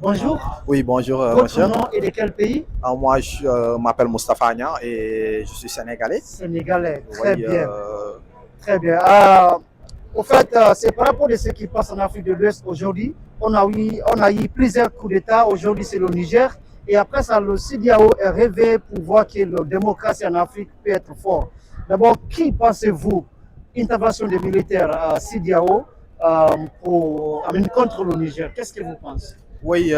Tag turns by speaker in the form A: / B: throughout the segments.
A: Bonjour,
B: Oui, bonjour,
A: votre
B: monsieur.
A: nom est de quel pays?
B: Moi, je m'appelle Moustapha Nia et je suis sénégalais.
A: Sénégalais, très
B: Oui,
A: bien, très bien. C'est par rapport à ce qui passe en Afrique de l'Ouest aujourd'hui. On a eu plusieurs coups d'État. Aujourd'hui, c'est le Niger. Et après ça, le CEDEAO est rêvé pour voir que la démocratie en Afrique peut être forte. D'abord, qui pensez-vous intervention des militaires à CEDEAO contre le Niger? Qu'est-ce que vous pensez?
B: oui,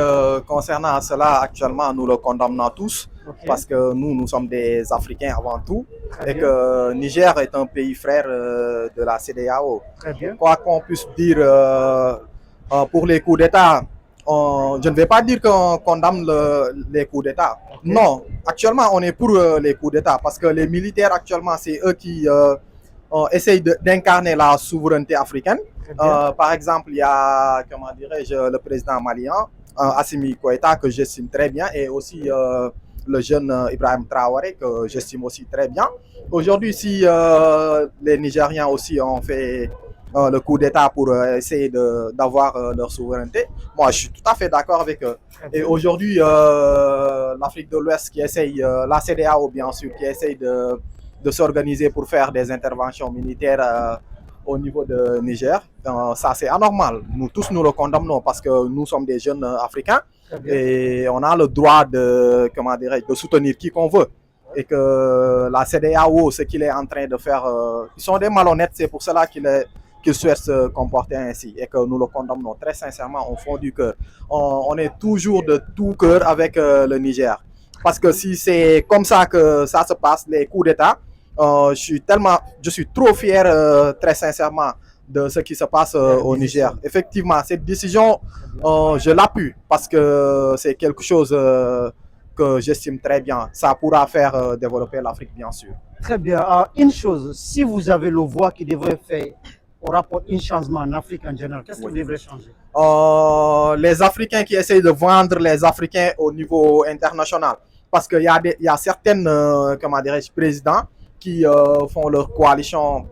B: concernant cela, actuellement, nous le condamnons tous
A: Ok,
B: parce que nous sommes des Africains avant tout
A: très
B: et
A: bien,
B: que Niger est un pays frère de la CEDEAO.
A: très bien.
B: Quoi qu'on puisse dire pour les coups d'État, je ne vais pas dire qu'on condamne les coups d'État.
A: Ok,
B: Non, actuellement, on est pour les coups d'État parce que les militaires, actuellement, c'est eux qui essayent d'incarner la souveraineté africaine.
A: très bien.
B: Par exemple, il y a, comment dirais-je, le président malien, Assimi Goïta, que j'estime très bien, et aussi le jeune Ibrahim Traoré, que j'estime aussi très bien. Aujourd'hui, si les Nigériens aussi ont fait le coup d'État pour essayer d'avoir leur souveraineté, moi, je suis tout à fait d'accord avec eux.
A: Très
B: Et
A: bien.
B: aujourd'hui, l'Afrique de l'Ouest qui essaye, la CEDEAO bien sûr, qui essaye de s'organiser pour faire des interventions militaires au niveau de Niger. Ça, c'est anormal. Nous tous, nous le condamnons parce que nous sommes des jeunes Africains
A: Très bien.
B: et on a le droit de, comment dirais, de soutenir qui qu'on veut. Et que la CEDEAO, ce qu'il est en train de faire, ils sont des malhonnêtes, c'est pour cela qu'ils souhaitent se comporter ainsi et que nous le condamnons très sincèrement au fond du cœur. On est toujours de tout cœur avec le Niger. Parce que si c'est comme ça que ça se passe, les coups d'État, je suis trop fier, très sincèrement, de ce qui se passe au Niger. Effectivement, cette décision, je l'appuie parce que c'est quelque chose que j'estime très bien. Ça pourra faire développer l'Afrique, bien sûr.
A: Très bien. Une chose, si vous avez le voix qui devrait faire au rapport un changement en Afrique en général, qu'est-ce que vous
B: Oui.
A: devrez changer?
B: Les Africains qui essayent de vendre les Africains au niveau international. Parce qu'il y a certaines, comment dirais-je, présidents qui font leur coalition,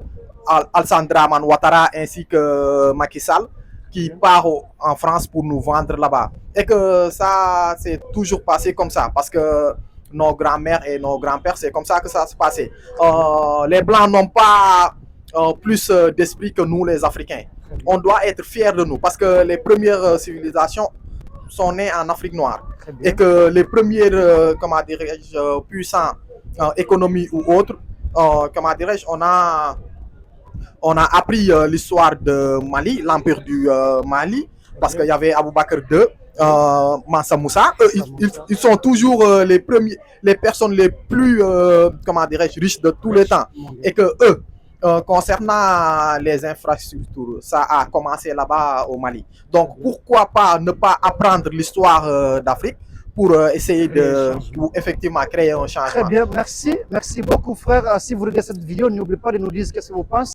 B: Alassane Dramane Ouattara ainsi que Macky Sall, qui part en France pour nous vendre là-bas. Et que ça s'est toujours passé comme ça, parce que nos grands-mères et nos grands-pères, c'est comme ça que ça se passait. Les Blancs n'ont pas plus d'esprit que nous, les Africains. On doit être fiers de nous, parce que les premières civilisations sont nées en Afrique noire. Et que les premières, comment dirais-je, puissants économies ou autres, comment dirais-je, on a appris l'histoire de Mali, l'empire du Mali, parce qu'il y avait Aboubakar II, Mansa Moussa. Ils sont toujours les personnes les plus, comment dirais-je, riches de tous les temps. Et que eux, concernant les infrastructures, ça a commencé là-bas au Mali. Donc pourquoi pas ne pas apprendre l'histoire d'Afrique pour essayer pour effectivement créer un
A: Très
B: changement.
A: bien, merci. Merci beaucoup, frère. Si vous regardez cette vidéo, n'oubliez pas de nous dire ce que vous pensez.